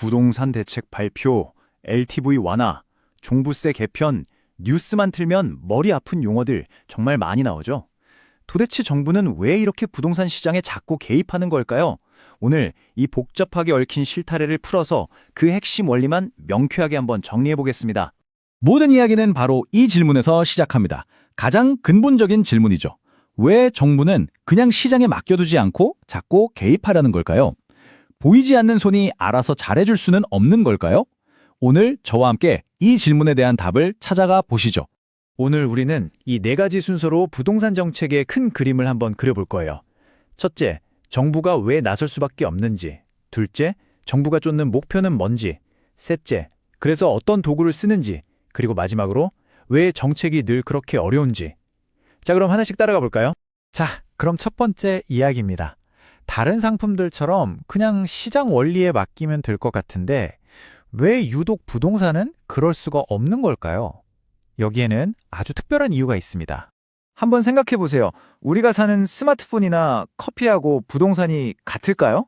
부동산 대책 발표, LTV 완화, 종부세 개편, 뉴스만 틀면 머리 아픈 용어들 정말 많이 나오죠. 도대체 정부는 왜 이렇게 부동산 시장에 자꾸 개입하는 걸까요? 오늘 이 복잡하게 얽힌 실타래를 풀어서 그 핵심 원리만 명쾌하게 한번 정리해 보겠습니다. 모든 이야기는 바로 이 질문에서 시작합니다. 가장 근본적인 질문이죠. 왜 정부는 그냥 시장에 맡겨두지 않고 자꾸 개입하려는 걸까요? 보이지 않는 손이 알아서 잘해줄 수는 없는 걸까요? 오늘 저와 함께 이 질문에 대한 답을 찾아가 보시죠. 오늘 우리는 이 네 가지 순서로 부동산 정책의 큰 그림을 한번 그려볼 거예요. 첫째, 정부가 왜 나설 수밖에 없는지. 둘째, 정부가 쫓는 목표는 뭔지. 셋째, 그래서 어떤 도구를 쓰는지. 그리고 마지막으로 왜 정책이 늘 그렇게 어려운지. 자, 그럼 하나씩 따라가 볼까요? 자, 그럼 첫 번째 이야기입니다. 다른 상품들처럼 그냥 시장 원리에 맡기면 될 것 같은데 왜 유독 부동산은 그럴 수가 없는 걸까요? 여기에는 아주 특별한 이유가 있습니다. 한번 생각해 보세요. 우리가 사는 스마트폰이나 커피하고 부동산이 같을까요?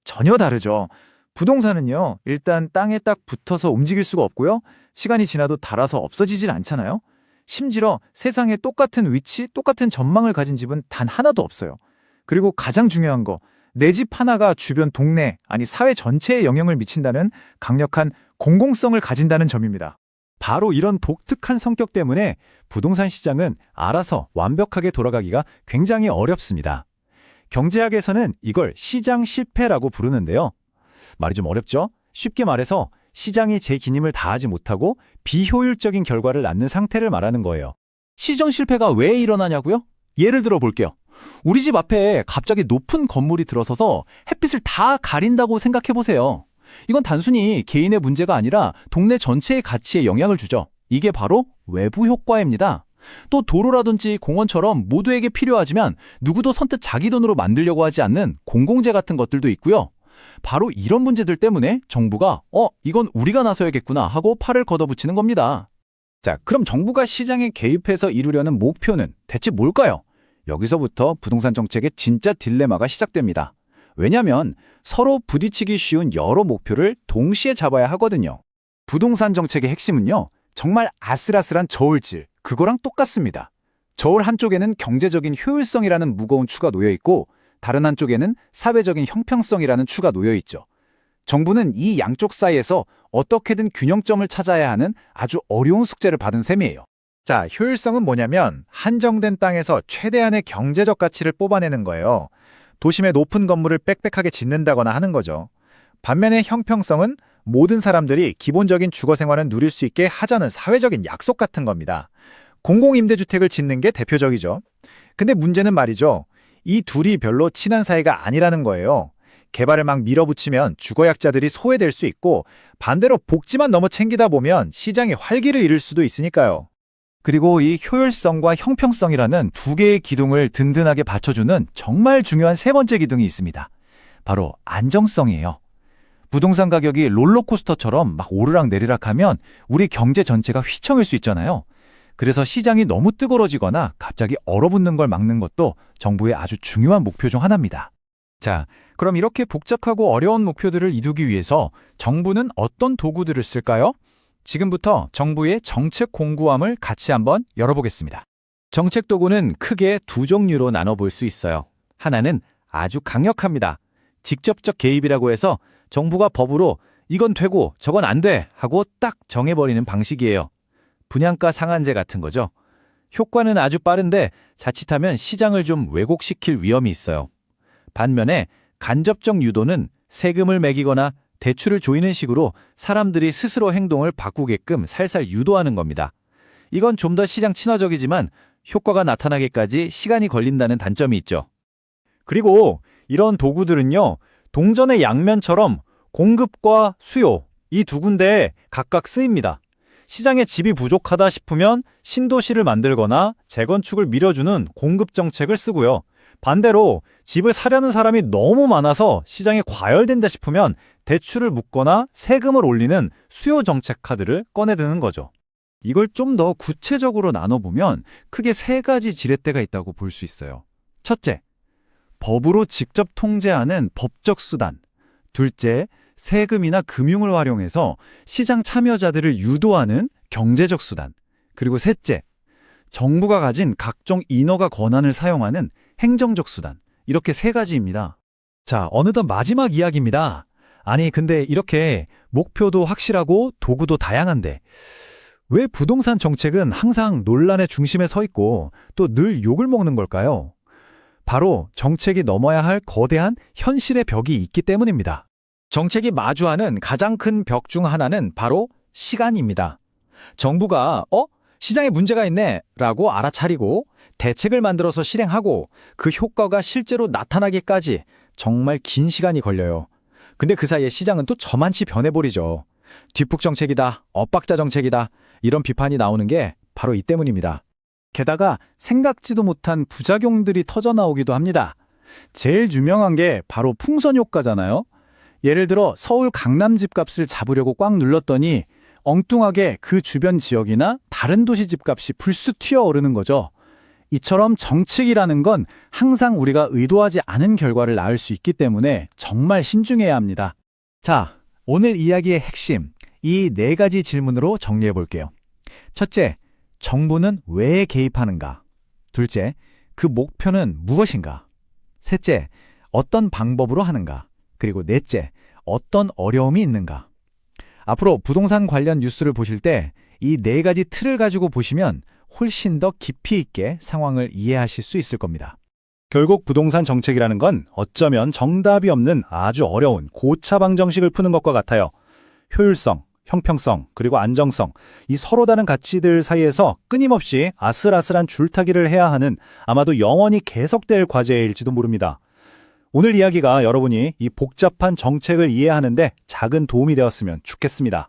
전혀 다르죠. 부동산은요, 일단 땅에 딱 붙어서 움직일 수가 없고요. 시간이 지나도 닳아서 없어지질 않잖아요. 심지어 세상에 똑같은 위치, 똑같은 전망을 가진 집은 단 하나도 없어요. 그리고 가장 중요한 거, 내 집 하나가 주변 동네, 아니 사회 전체에 영향을 미친다는 강력한 공공성을 가진다는 점입니다. 바로 이런 독특한 성격 때문에 부동산 시장은 알아서 완벽하게 돌아가기가 굉장히 어렵습니다. 경제학에서는 이걸 시장 실패라고 부르는데요. 말이 좀 어렵죠? 쉽게 말해서 시장이 제 기능을 다하지 못하고 비효율적인 결과를 낳는 상태를 말하는 거예요. 시장 실패가 왜 일어나냐고요? 예를 들어 볼게요. 우리 집 앞에 갑자기 높은 건물이 들어서서 햇빛을 다 가린다고 생각해 보세요. 이건 단순히 개인의 문제가 아니라 동네 전체의 가치에 영향을 주죠. 이게 바로 외부 효과입니다. 또 도로라든지 공원처럼 모두에게 필요하지만 누구도 선뜻 자기 돈으로 만들려고 하지 않는 공공재 같은 것들도 있고요. 바로 이런 문제들 때문에 정부가 이건 우리가 나서야겠구나 하고 팔을 걷어붙이는 겁니다. 자, 그럼 정부가 시장에 개입해서 이루려는 목표는 대체 뭘까요? 여기서부터 부동산 정책의 진짜 딜레마가 시작됩니다. 왜냐하면 서로 부딪히기 쉬운 여러 목표를 동시에 잡아야 하거든요. 부동산 정책의 핵심은요, 정말 아슬아슬한 저울질, 그거랑 똑같습니다. 저울 한쪽에는 경제적인 효율성이라는 무거운 추가 놓여 있고 다른 한쪽에는 사회적인 형평성이라는 추가 놓여 있죠. 정부는 이 양쪽 사이에서 어떻게든 균형점을 찾아야 하는 아주 어려운 숙제를 받은 셈이에요. 자, 효율성은 뭐냐면 한정된 땅에서 최대한의 경제적 가치를 뽑아내는 거예요. 도심에 높은 건물을 빽빽하게 짓는다거나 하는 거죠. 반면에 형평성은 모든 사람들이 기본적인 주거 생활을 누릴 수 있게 하자는 사회적인 약속 같은 겁니다. 공공임대주택을 짓는 게 대표적이죠. 근데 문제는 말이죠. 이 둘이 별로 친한 사이가 아니라는 거예요. 개발을 막 밀어붙이면 주거약자들이 소외될 수 있고 반대로 복지만 너무 챙기다 보면 시장이 활기를 잃을 수도 있으니까요. 그리고 이 효율성과 형평성이라는 두 개의 기둥을 든든하게 받쳐주는 정말 중요한 세 번째 기둥이 있습니다. 바로 안정성이에요. 부동산 가격이 롤러코스터처럼 막 오르락내리락하면 우리 경제 전체가 휘청일 수 있잖아요. 그래서 시장이 너무 뜨거워지거나 갑자기 얼어붙는 걸 막는 것도 정부의 아주 중요한 목표 중 하나입니다. 자, 그럼 이렇게 복잡하고 어려운 목표들을 이루기 위해서 정부는 어떤 도구들을 쓸까요? 지금부터 정부의 정책 공구함을 같이 한번 열어보겠습니다. 정책 도구는 크게 두 종류로 나눠볼 수 있어요. 하나는 아주 강력합니다. 직접적 개입이라고 해서 정부가 법으로 이건 되고 저건 안 돼 하고 딱 정해버리는 방식이에요. 분양가 상한제 같은 거죠. 효과는 아주 빠른데 자칫하면 시장을 좀 왜곡시킬 위험이 있어요. 반면에 간접적 유도는 세금을 매기거나 대출을 조이는 식으로 사람들이 스스로 행동을 바꾸게끔 살살 유도하는 겁니다. 이건 좀 더 시장 친화적이지만 효과가 나타나기까지 시간이 걸린다는 단점이 있죠. 그리고 이런 도구들은요, 동전의 양면처럼 공급과 수요, 이 두 군데에 각각 쓰입니다. 시장에 집이 부족하다 싶으면 신도시를 만들거나 재건축을 밀어주는 공급 정책을 쓰고요. 반대로 집을 사려는 사람이 너무 많아서 시장에 과열된다 싶으면 대출을 묶거나 세금을 올리는 수요 정책 카드를 꺼내드는 거죠. 이걸 좀 더 구체적으로 나눠보면 크게 세 가지 지렛대가 있다고 볼 수 있어요. 첫째, 법으로 직접 통제하는 법적 수단. 둘째, 세금이나 금융을 활용해서 시장 참여자들을 유도하는 경제적 수단. 그리고 셋째, 정부가 가진 각종 인허가 권한을 사용하는 행정적 수단. 이렇게 세 가지입니다. 자, 어느덧 마지막 이야기입니다. 아니, 근데 이렇게 목표도 확실하고 도구도 다양한데 왜 부동산 정책은 항상 논란의 중심에 서 있고 또 늘 욕을 먹는 걸까요? 바로 정책이 넘어야 할 거대한 현실의 벽이 있기 때문입니다. 정책이 마주하는 가장 큰 벽 중 하나는 바로 시간입니다. 정부가 시장에 문제가 있네 라고 알아차리고 대책을 만들어서 실행하고 그 효과가 실제로 나타나기까지 정말 긴 시간이 걸려요. 근데 그 사이에 시장은 또 저만치 변해버리죠. 뒷북 정책이다, 엇박자 정책이다 이런 비판이 나오는 게 바로 이 때문입니다. 게다가 생각지도 못한 부작용들이 터져나오기도 합니다. 제일 유명한 게 바로 풍선 효과잖아요. 예를 들어 서울 강남 집값을 잡으려고 꽉 눌렀더니 엉뚱하게 그 주변 지역이나 다른 도시 집값이 불쑥 튀어오르는 거죠. 이처럼 정책이라는 건 항상 우리가 의도하지 않은 결과를 낳을 수 있기 때문에 정말 신중해야 합니다. 자, 오늘 이야기의 핵심, 이 네 가지 질문으로 정리해 볼게요. 첫째, 정부는 왜 개입하는가? 둘째, 그 목표는 무엇인가? 셋째, 어떤 방법으로 하는가? 그리고 넷째, 어떤 어려움이 있는가? 앞으로 부동산 관련 뉴스를 보실 때 이 네 가지 틀을 가지고 보시면 훨씬 더 깊이 있게 상황을 이해하실 수 있을 겁니다. 결국 부동산 정책이라는 건 어쩌면 정답이 없는 아주 어려운 고차방 정식을 푸는 것과 같아요. 효율성, 형평성, 그리고 안정성, 이 서로 다른 가치들 사이에서 끊임없이 아슬아슬한 줄타기를 해야 하는 아마도 영원히 계속될 과제일지도 모릅니다. 오늘 이야기가 여러분이 이 복잡한 정책을 이해하는데 작은 도움이 되었으면 좋겠습니다.